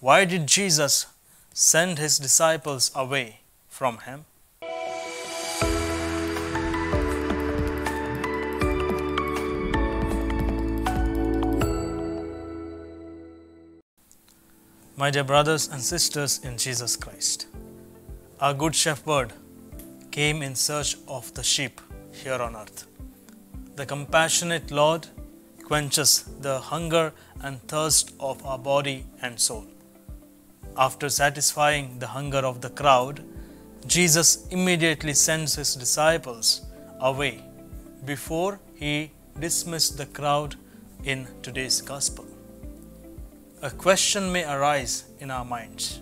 Why did Jesus send his disciples away from him? My dear brothers and sisters in Jesus Christ, our Good Shepherd came in search of the sheep here on earth. The compassionate Lord quenches the hunger and thirst of our body and soul. After satisfying the hunger of the crowd, Jesus immediately sends his disciples away before he dismissed the crowd in today's gospel. A question may arise in our minds.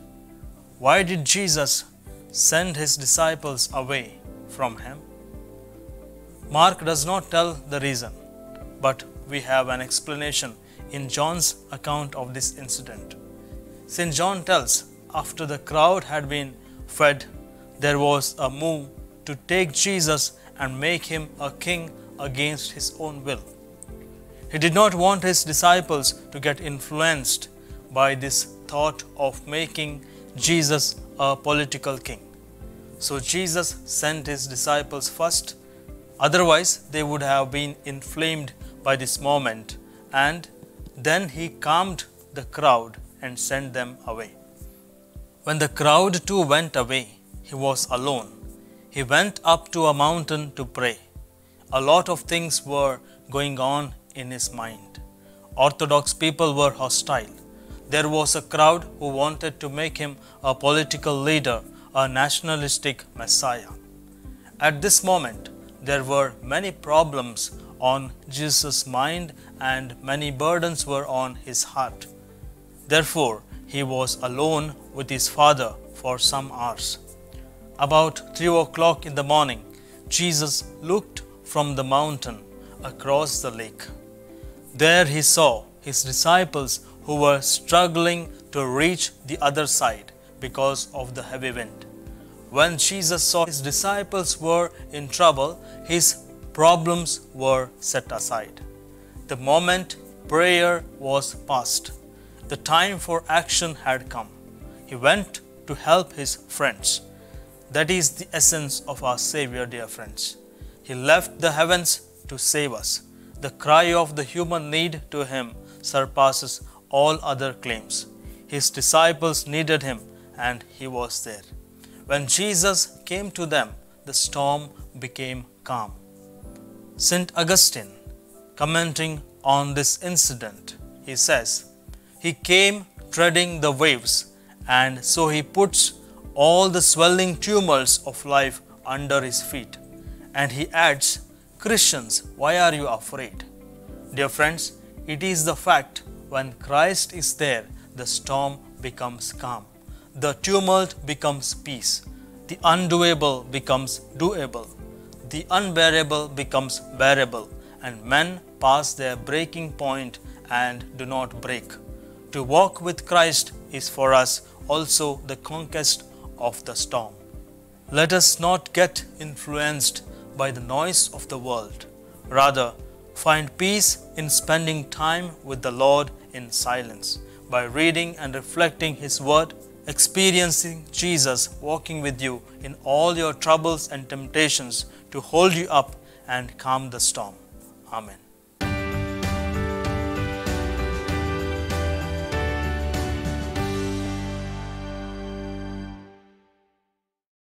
Why did Jesus send his disciples away from him? Mark does not tell the reason, but we have an explanation in John's account of this incident. St. John tells, after the crowd had been fed, there was a move to take Jesus and make him a king against his own will. He did not want his disciples to get influenced by this thought of making Jesus a political king. So Jesus sent his disciples first, otherwise they would have been inflamed by this moment, and then he calmed the crowd and sent them away. When the crowd too went away, he was alone. He went up to a mountain to pray. A lot of things were going on in his mind. Orthodox people were hostile. There was a crowd who wanted to make him a political leader, a nationalistic messiah. At this moment, there were many problems on Jesus' mind and many burdens were on his heart. Therefore, he was alone with his Father for some hours. About 3 o'clock in the morning, Jesus looked from the mountain across the lake. There he saw his disciples who were struggling to reach the other side because of the heavy wind. When Jesus saw his disciples were in trouble, his problems were set aside. The moment prayer was past, the time for action had come. He went to help his friends. That is the essence of our Savior, dear friends. He left the heavens to save us. The cry of the human need to him surpasses all other claims. His disciples needed him and he was there. When Jesus came to them, the storm became calm. St. Augustine, commenting on this incident, he says, "He came treading the waves, and so he puts all the swelling tumults of life under his feet." And he adds, "Christians, why are you afraid?" Dear friends, it is the fact when Christ is there, the storm becomes calm. The tumult becomes peace. The undoable becomes doable. The unbearable becomes bearable. And men pass their breaking point and do not break. To walk with Christ is for us also the conquest of the storm. Let us not get influenced by the noise of the world. Rather, find peace in spending time with the Lord in silence, by reading and reflecting His Word, experiencing Jesus walking with you in all your troubles and temptations to hold you up and calm the storm. Amen.